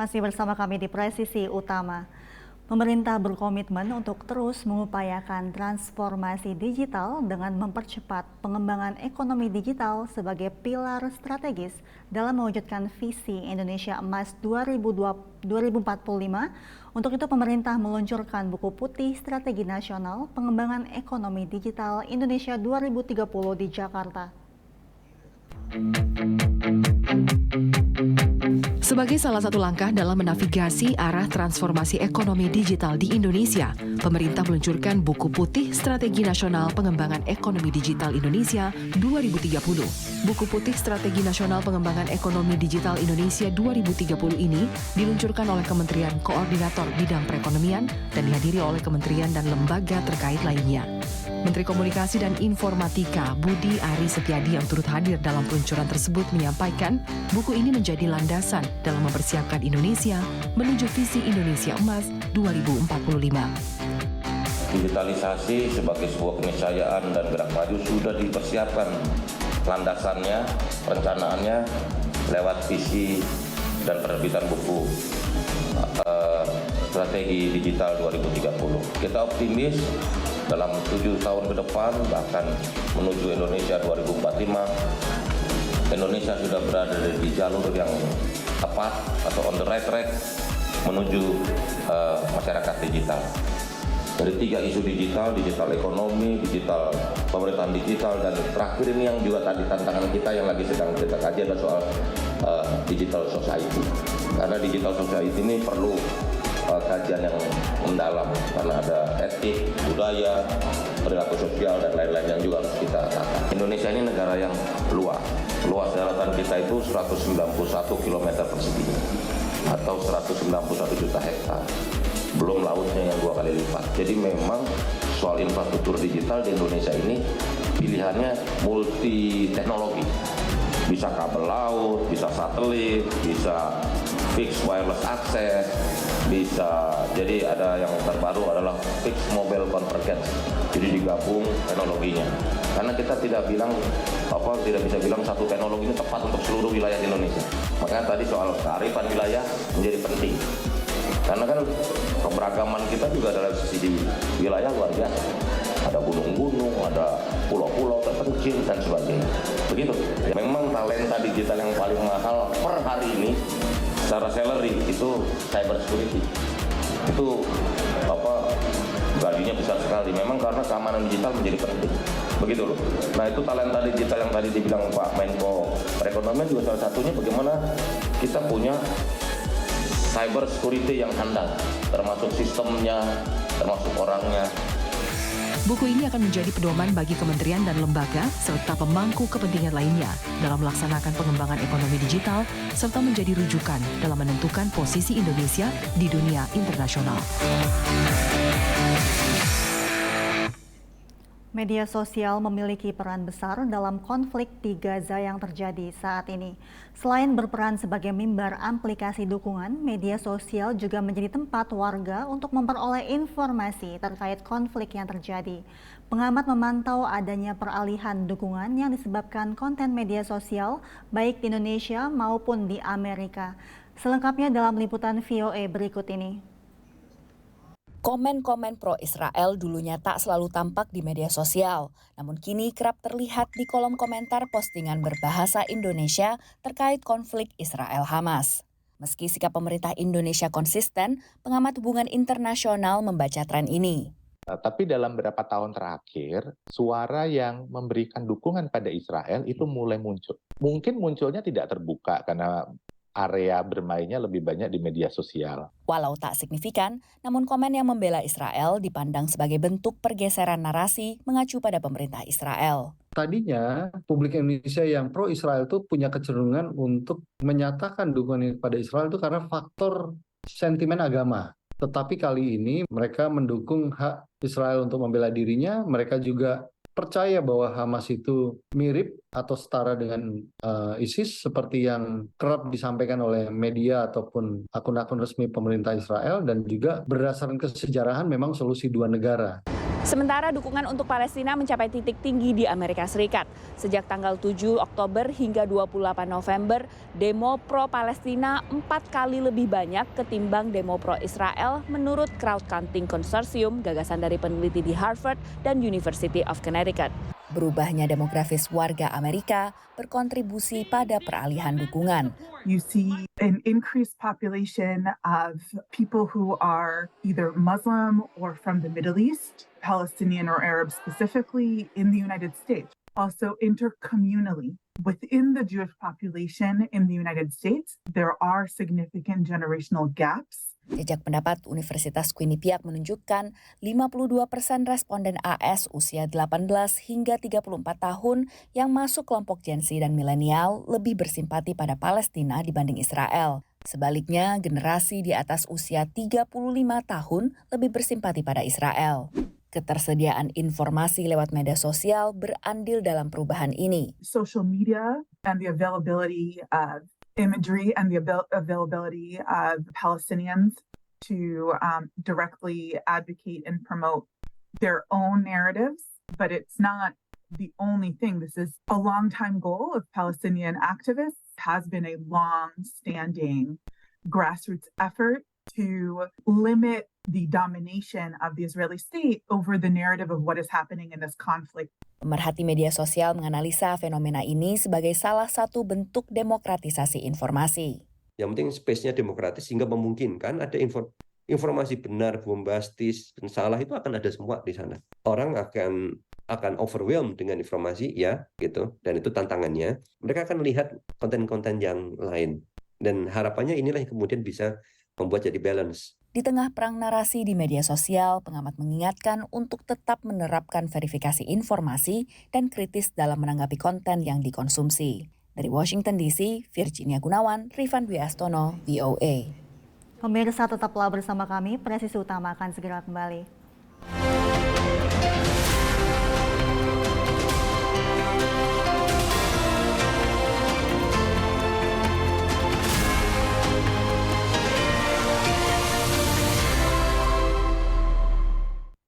Masih bersama kami di Presisi Utama. Pemerintah berkomitmen untuk terus mengupayakan transformasi digital dengan mempercepat pengembangan ekonomi digital sebagai pilar strategis dalam mewujudkan visi Indonesia Emas 2045. Untuk itu pemerintah meluncurkan buku putih strategi nasional pengembangan ekonomi digital Indonesia 2030 di Jakarta. Sebagai salah satu langkah dalam menavigasi arah transformasi ekonomi digital di Indonesia, pemerintah meluncurkan buku putih Strategi Nasional Pengembangan Ekonomi Digital Indonesia 2030. Buku putih Strategi Nasional Pengembangan Ekonomi Digital Indonesia 2030 ini diluncurkan oleh Kementerian Koordinator Bidang Perekonomian dan dihadiri oleh kementerian dan lembaga terkait lainnya. Menteri Komunikasi dan Informatika Budi Ari Setiadi yang turut hadir dalam peluncuran tersebut menyampaikan buku ini menjadi landasan dalam mempersiapkan Indonesia menuju visi Indonesia Emas 2045. Digitalisasi sebagai sebuah keniscayaan dan gerak maju sudah dipersiapkan landasannya, perencanaannya lewat visi dan penerbitan buku Strategi Digital 2030. Kita optimis dalam 7 tahun ke depan, bahkan menuju Indonesia 2045, Indonesia sudah berada di jalur yang tepat atau on the right track menuju masyarakat digital. Dari 3 isu digital, digital ekonomi, digital pemerintahan digital, dan terakhir ini yang juga tadi tantangan kita yang lagi sedang kita kaji adalah soal digital society. Karena digital society ini perlu kajian yang mendalam karena ada etik, budaya, perilaku sosial dan lain-lain yang juga harus kita tata. Indonesia ini negara yang luas. Luas daratan kita itu 191 km persegi atau 191 juta hektar. Belum lautnya yang 2 kali lipat. Jadi memang soal infrastruktur digital di Indonesia ini pilihannya multi teknologi. Bisa kabel laut, bisa satelit, bisa fixed wireless access, bisa, jadi ada yang terbaru adalah fixed mobile convergence, jadi digabung teknologinya. Karena kita tidak bisa bilang satu teknologi ini tepat untuk seluruh wilayah di Indonesia. Makanya tadi soal kearifan wilayah menjadi penting. Karena kan keberagaman kita juga dalam sisi di wilayah luar biasa. Ada gunung-gunung, ada pulau-pulau terpencil dan sebagainya. Begitu. Memang talenta digital yang paling mahal per hari ini secara salary itu cyber security. Itu gajinya besar sekali. Memang karena keamanan digital menjadi penting. Begitu loh. Nah, itu talenta digital yang tadi dibilang Pak Menko Perekonomian juga salah satunya bagaimana kita punya cyber security yang handal, termasuk sistemnya, termasuk orangnya. Buku ini akan menjadi pedoman bagi kementerian dan lembaga serta pemangku kepentingan lainnya dalam melaksanakan pengembangan ekonomi digital serta menjadi rujukan dalam menentukan posisi Indonesia di dunia internasional. Media sosial memiliki peran besar dalam konflik di Gaza yang terjadi saat ini. Selain berperan sebagai mimbar aplikasi dukungan, media sosial juga menjadi tempat warga untuk memperoleh informasi terkait konflik yang terjadi. Pengamat memantau adanya peralihan dukungan yang disebabkan konten media sosial baik di Indonesia maupun di Amerika. Selengkapnya dalam liputan VOA berikut ini. Komen-komen pro-Israel dulunya tak selalu tampak di media sosial, namun kini kerap terlihat di kolom komentar postingan berbahasa Indonesia terkait konflik Israel-Hamas. Meski sikap pemerintah Indonesia konsisten, pengamat hubungan internasional membaca tren ini. Tapi dalam beberapa tahun terakhir, suara yang memberikan dukungan pada Israel itu mulai muncul. Mungkin munculnya tidak terbuka karena area bermainnya lebih banyak di media sosial. Walau tak signifikan, namun komen yang membela Israel dipandang sebagai bentuk pergeseran narasi mengacu pada pemerintah Israel. Tadinya publik Indonesia yang pro-Israel itu punya kecenderungan untuk menyatakan dukungan pada Israel itu karena faktor sentimen agama. Tetapi kali ini mereka mendukung hak Israel untuk membela dirinya, mereka juga percaya bahwa Hamas itu mirip atau setara dengan ISIS seperti yang kerap disampaikan oleh media ataupun akun-akun resmi pemerintah Israel, dan juga berdasarkan kesejarahan memang solusi 2 negara. Sementara dukungan untuk Palestina mencapai titik tinggi di Amerika Serikat. Sejak tanggal 7 Oktober hingga 28 November, demo pro-Palestina 4 kali lebih banyak ketimbang demo pro-Israel menurut Crowdcounting Consortium, gagasan dari peneliti di Harvard dan University of Connecticut. Berubahnya demografis warga Amerika berkontribusi pada peralihan dukungan. You see an increased population of people who are either Muslim or from the Middle East, Palestinian or Arab specifically, in the United States. Also intercommunally, within the Jewish population in the United States, there are significant generational gaps. Jejak pendapat Universitas Quinnipiac menunjukkan 52% responden AS usia 18 hingga 34 tahun yang masuk kelompok Gen Z dan milenial lebih bersimpati pada Palestina dibanding Israel. Sebaliknya, generasi di atas usia 35 tahun lebih bersimpati pada Israel. Ketersediaan informasi lewat media sosial berandil dalam perubahan ini. Social media and the availability of imagery and the availability of Palestinians to directly advocate and promote their own narratives, but it's not the only thing. This is a long-time goal of Palestinian activists, has been a long-standing grassroots effort to limit the domination of the Israeli state over the narrative of what is happening in this conflict. Pemerhati media sosial menganalisa fenomena ini sebagai salah satu bentuk demokratisasi informasi. Yang penting space-nya demokratis sehingga memungkinkan ada informasi benar, bombastis, dan salah itu akan ada semua di sana. Orang akan overwhelmed dengan informasi, ya, gitu. Dan itu tantangannya. Mereka akan lihat konten-konten yang lain. Dan harapannya inilah yang kemudian bisa membuat jadi balance. Di tengah perang narasi di media sosial, pengamat mengingatkan untuk tetap menerapkan verifikasi informasi dan kritis dalam menanggapi konten yang dikonsumsi. Dari Washington DC, Virginia Gunawan, Rifan Dwi Astono, VOA. Pemirsa tetaplah bersama kami, Presisi Utama akan segera kembali.